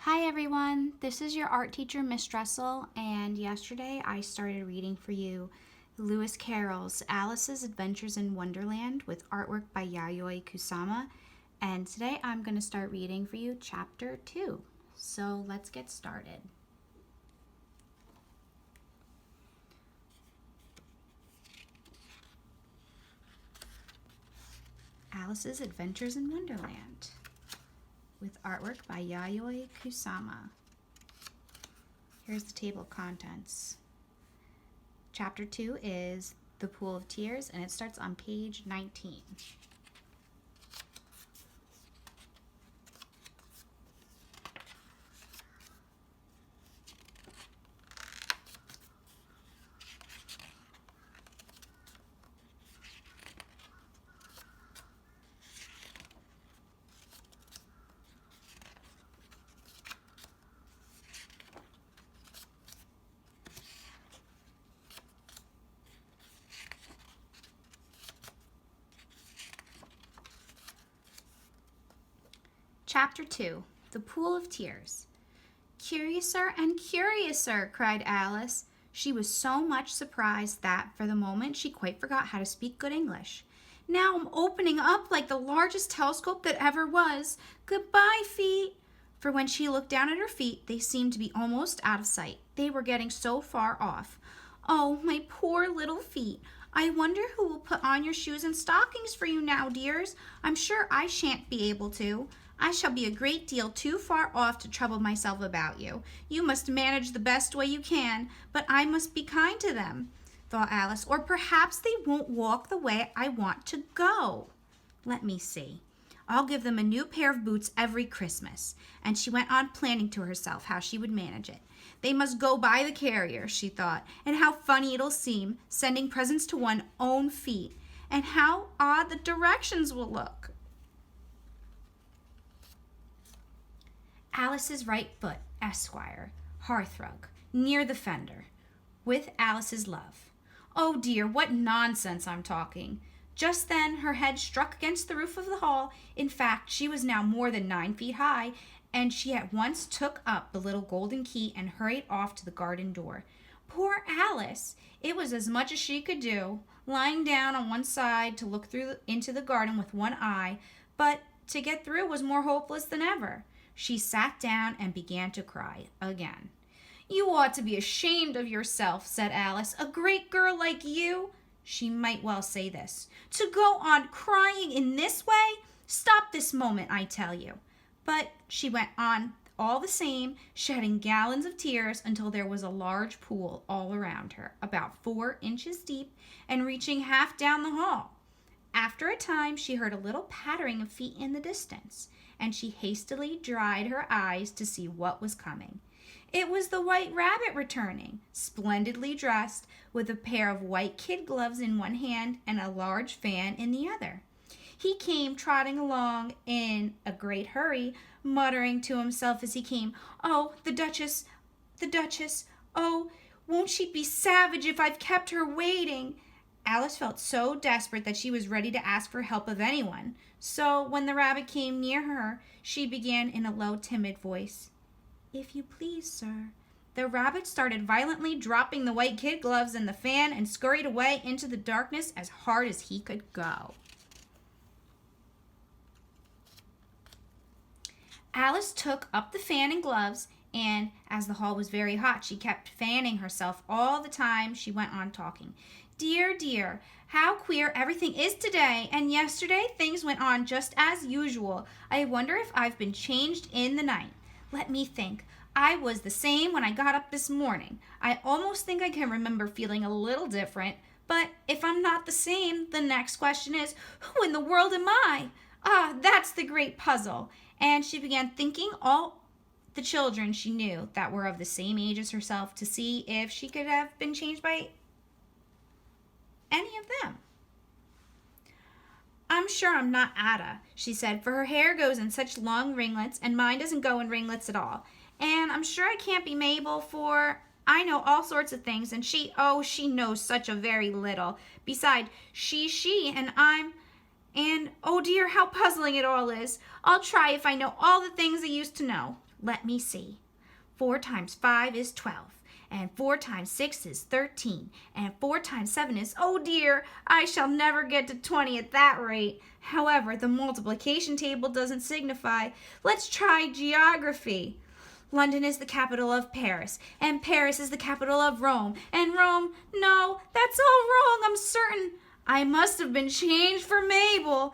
Hi everyone, this is your art teacher, Miss Dressel, and yesterday I started reading for you Lewis Carroll's Alice's Adventures in Wonderland with artwork by Yayoi Kusama, and today I'm going to start reading for you Chapter 2. So let's get started. Alice's Adventures in Wonderland with artwork by Yayoi Kusama. Here's the table of contents. Chapter 2 is The Pool of Tears, and it starts on page 19. Chapter 2, The Pool of Tears. "Curiouser and curiouser," cried Alice. She was so much surprised that, for the moment, she quite forgot how to speak good English. "Now I'm opening up like the largest telescope that ever was. Goodbye, feet." For when she looked down at her feet, they seemed to be almost out of sight. They were getting so far off. "Oh, my poor little feet. I wonder who will put on your shoes and stockings for you now, dears. I'm sure I shan't be able to. I shall be a great deal too far off to trouble myself about you. You must manage the best way you can, but I must be kind to them," thought Alice, "or perhaps they won't walk the way I want to go. Let me see. I'll give them a new pair of boots every Christmas." And she went on planning to herself how she would manage it. "They must go by the carrier," she thought, "and how funny it'll seem, sending presents to one's own feet. And how odd the directions will look. Alice's right foot, Esquire, hearthrug, near the fender. With Alice's love." Oh dear, what nonsense I'm talking. Just then her head struck against the roof of the hall. In fact, she was now more than 9 feet high, and she at once took up the little golden key and hurried off to the garden door. Poor Alice! It was as much as she could do, lying down on one side to look into the garden with one eye, but to get through was more hopeless than ever. She sat down and began to cry again. "You ought to be ashamed of yourself," said Alice. "A great girl like you," she might well say this, "to go on crying in this way. Stop this moment, I tell you." But she went on all the same, shedding gallons of tears until there was a large pool all around her, about 4 inches deep and reaching half down the hall. After a time, she heard a little pattering of feet in the distance, and she hastily dried her eyes to see what was coming. It was the White Rabbit returning, splendidly dressed, with a pair of white kid gloves in one hand and a large fan in the other. He came trotting along in a great hurry, muttering to himself as he came, "Oh, the Duchess, oh, won't she be savage if I've kept her waiting?" Alice felt so desperate that she was ready to ask for help of anyone. So when the rabbit came near her, she began in a low, timid voice, "If you please, sir." The rabbit started violently dropping the white kid gloves and the fan and scurried away into the darkness as hard as he could go. Alice took up the fan and gloves, and as the hall was very hot, she kept fanning herself all the time she went on talking. "Dear, dear, how queer everything is today, and yesterday things went on just as usual. I wonder if I've been changed in the night. Let me think. I was the same when I got up this morning. I almost think I can remember feeling a little different, but if I'm not the same, the next question is, who in the world am I? Ah, that's the great puzzle." And she began thinking all the children she knew that were of the same age as herself to see if she could have been changed by any of them. "I'm sure I'm not Ada," she said, "for her hair goes in such long ringlets, and mine doesn't go in ringlets at all. And I'm sure I can't be Mabel, for I know all sorts of things, and she knows such a very little. Besides, and oh dear, how puzzling it all is. I'll try if I know all the things I used to know." Let me see. 4 times 5 is 12. And 4 times 6 is 13. And 4 times 7 is, oh dear, I shall never get to 20 at that rate. However, the multiplication table doesn't signify. Let's try geography. London is the capital of Paris, and Paris is the capital of Rome, and Rome, no, that's all wrong, I'm certain. I must have been changed for Mabel.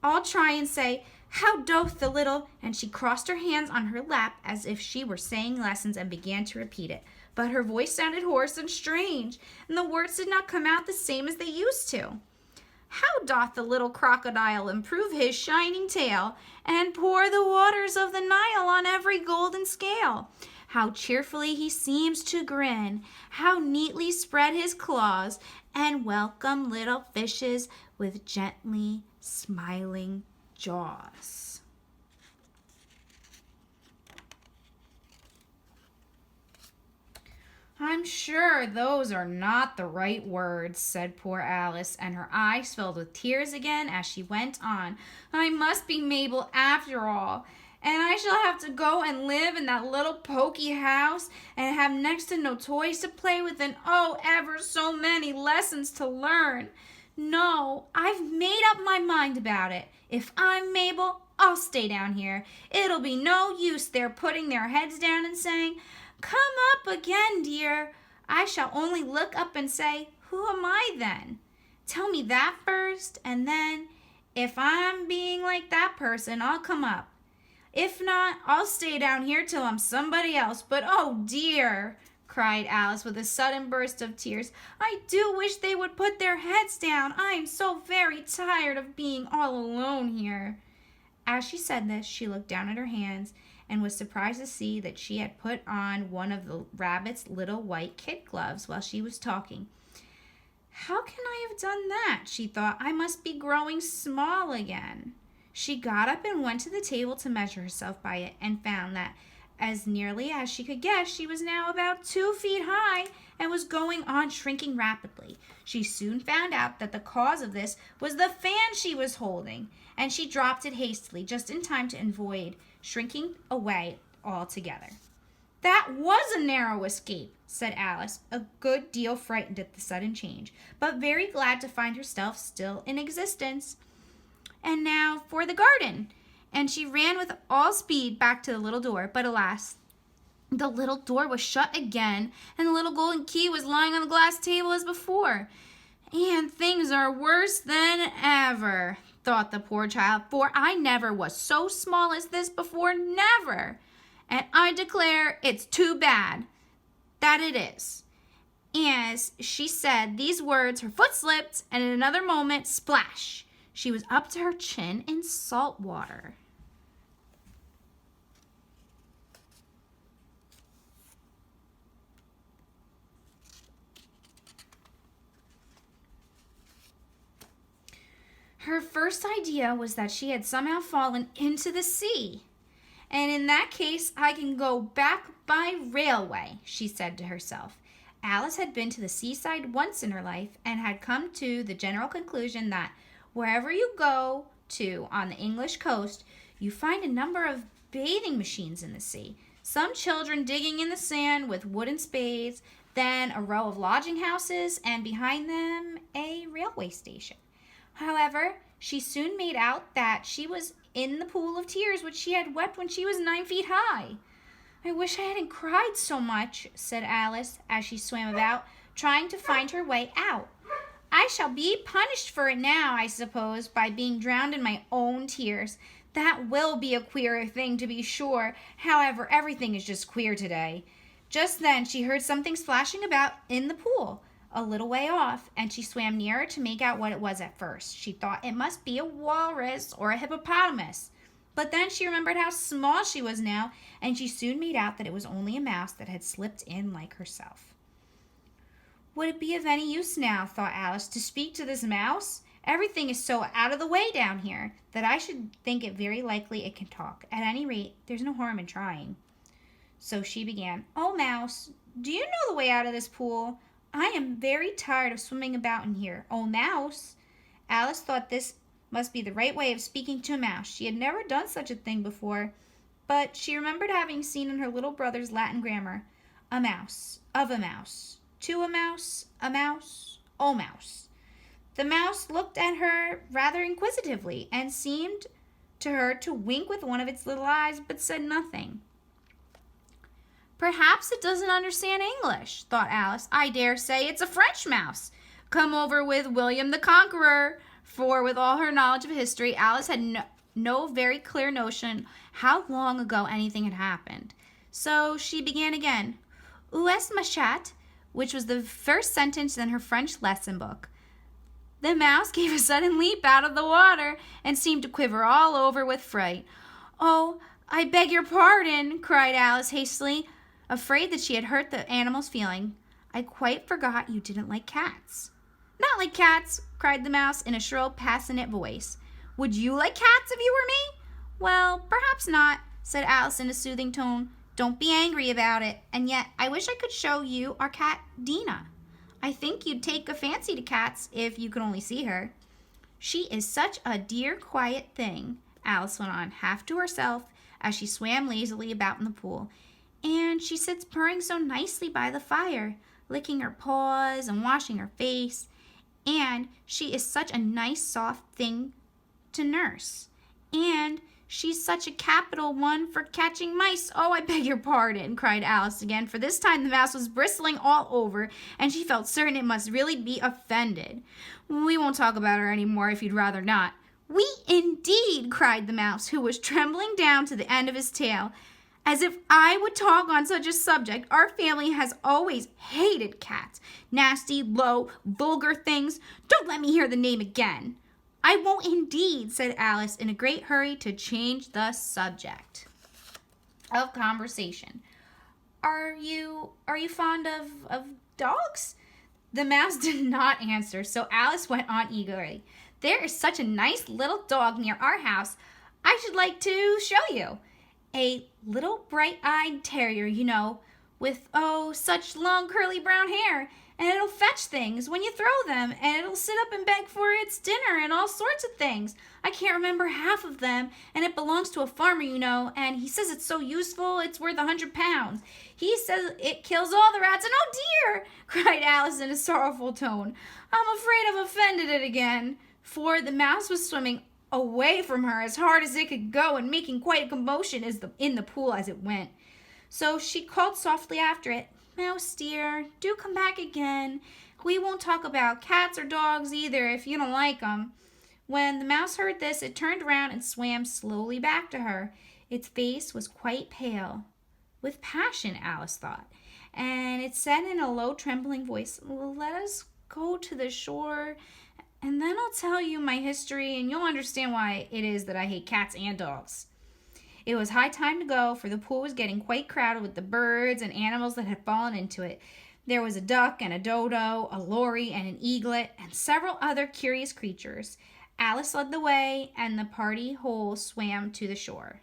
I'll try and say, how doth the little, and she crossed her hands on her lap as if she were saying lessons and began to repeat it. But her voice sounded hoarse and strange, and the words did not come out the same as they used to. How doth the little crocodile improve his shining tail, and pour the waters of the Nile on every golden scale? How cheerfully he seems to grin, how neatly spread his claws, and welcome little fishes with gently smiling jaws. I'm sure those are not the right words, said poor Alice, and her eyes filled with tears again as she went on. I must be Mabel after all, and I shall have to go and live in that little poky house and have next to no toys to play with and oh, ever so many lessons to learn. No, I've made up my mind about it. If I'm Mabel, I'll stay down here. It'll be no use their putting their heads down and saying, come up again, dear. I shall only look up and say, who am I then? Tell me that first, and then, if I'm being like that person, I'll come up. If not, I'll stay down here till I'm somebody else. But oh dear, cried Alice with a sudden burst of tears, I do wish they would put their heads down. I am so very tired of being all alone here. As she said this, she looked down at her hands and was surprised to see that she had put on one of the rabbit's little white kid gloves while she was talking. How can I have done that? She thought. I must be growing small again. She got up and went to the table to measure herself by it and found that, as nearly as she could guess, she was now about 2 feet high and was going on shrinking rapidly. She soon found out that the cause of this was the fan she was holding, and she dropped it hastily just in time to avoid shrinking away altogether. That was a narrow escape, said Alice, a good deal frightened at the sudden change, but very glad to find herself still in existence. And now for the garden. And she ran with all speed back to the little door, but alas, the little door was shut again, and the little golden key was lying on the glass table as before. And things are worse than ever, thought the poor child, for I never was so small as this before, never. And I declare it's too bad that it is. As she said these words, her foot slipped, and in another moment, splash, she was up to her chin in salt water. Her first idea was that she had somehow fallen into the sea. And in that case, I can go back by railway, she said to herself. Alice had been to the seaside once in her life and had come to the general conclusion that wherever you go to on the English coast, you find a number of bathing machines in the sea. Some children digging in the sand with wooden spades, then a row of lodging houses, and behind them a railway station. However, she soon made out that she was in the pool of tears which she had wept when she was 9 feet high. I wish I hadn't cried so much, said Alice as she swam about, trying to find her way out. I shall be punished for it now, I suppose, by being drowned in my own tears. That will be a queer thing, to be sure. However, everything is just queer today. Just then she heard something splashing about in the pool a little way off, and she swam nearer to make out what it was at first. She thought it must be a walrus or a hippopotamus. But then she remembered how small she was now, and she soon made out that it was only a mouse that had slipped in like herself. Would it be of any use now, thought Alice, to speak to this mouse? Everything is so out of the way down here that I should think it very likely it can talk. At any rate, there's no harm in trying. So she began, Oh, mouse, do you know the way out of this pool? I am very tired of swimming about in here. Oh, mouse. Alice thought this must be the right way of speaking to a mouse. She had never done such a thing before, but she remembered having seen in her little brother's Latin grammar, a mouse, of a mouse, to a mouse, oh mouse. The mouse looked at her rather inquisitively and seemed to her to wink with one of its little eyes, but said nothing. Perhaps it doesn't understand English, thought Alice. I dare say it's a French mouse, come over with William the Conqueror. For with all her knowledge of history, Alice had no very clear notion how long ago anything had happened. So she began again, Où est ma chatte? Which was the first sentence in her French lesson book. The mouse gave a sudden leap out of the water and seemed to quiver all over with fright. Oh, I beg your pardon, cried Alice hastily, afraid that she had hurt the animal's feeling. I quite forgot you didn't like cats. Not like cats, cried the mouse in a shrill, passionate voice. Would you like cats if you were me? Well, perhaps not, said Alice in a soothing tone. Don't be angry about it. And yet, I wish I could show you our cat, Dina. I think you'd take a fancy to cats if you could only see her. She is such a dear, quiet thing, Alice went on, half to herself, as she swam lazily about in the pool. And she sits purring so nicely by the fire, licking her paws and washing her face. And she is such a nice, soft thing to nurse. And she's such a capital one for catching mice. Oh, I beg your pardon, cried Alice again, for this time the mouse was bristling all over, and she felt certain it must really be offended. We won't talk about her any more if you'd rather not. We indeed, cried the mouse, who was trembling down to the end of his tail. As if I would talk on such a subject. Our family has always hated cats. Nasty, low, vulgar things. Don't let me hear the name again. I won't indeed, said Alice in a great hurry to change the subject of conversation. Are you fond of dogs? The mouse did not answer, so Alice went on eagerly. There is such a nice little dog near our house. I should like to show you. A little bright-eyed terrier, you know, with, such long curly brown hair. And it'll fetch things when you throw them, and it'll sit up and beg for its dinner and all sorts of things. I can't remember half of them, and it belongs to a farmer, you know, and he says it's so useful, it's worth 100 pounds. He says it kills all the rats, and oh dear, cried Alice in a sorrowful tone. I'm afraid I've offended it again. For the mouse was swimming away from her as hard as it could go and making quite a commotion in the pool as it went. So she called softly after it, Mouse dear, do come back again. We won't talk about cats or dogs either if you don't like 'em. When the mouse heard this, it turned around and swam slowly back to her. Its face was quite pale, with passion, Alice thought, and it said in a low, trembling voice, Let us go to the shore, and then I'll tell you my history, and you'll understand why it is that I hate cats and dogs. It was high time to go, for the pool was getting quite crowded with the birds and animals that had fallen into it. There was a duck and a dodo, a lory and an eaglet, and several other curious creatures. Alice led the way, and the party whole swam to the shore.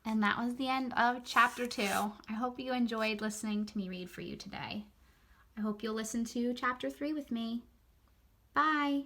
And that was the end of Chapter 2. I hope you enjoyed listening to me read for you today. I hope you'll listen to Chapter 3 with me. Bye.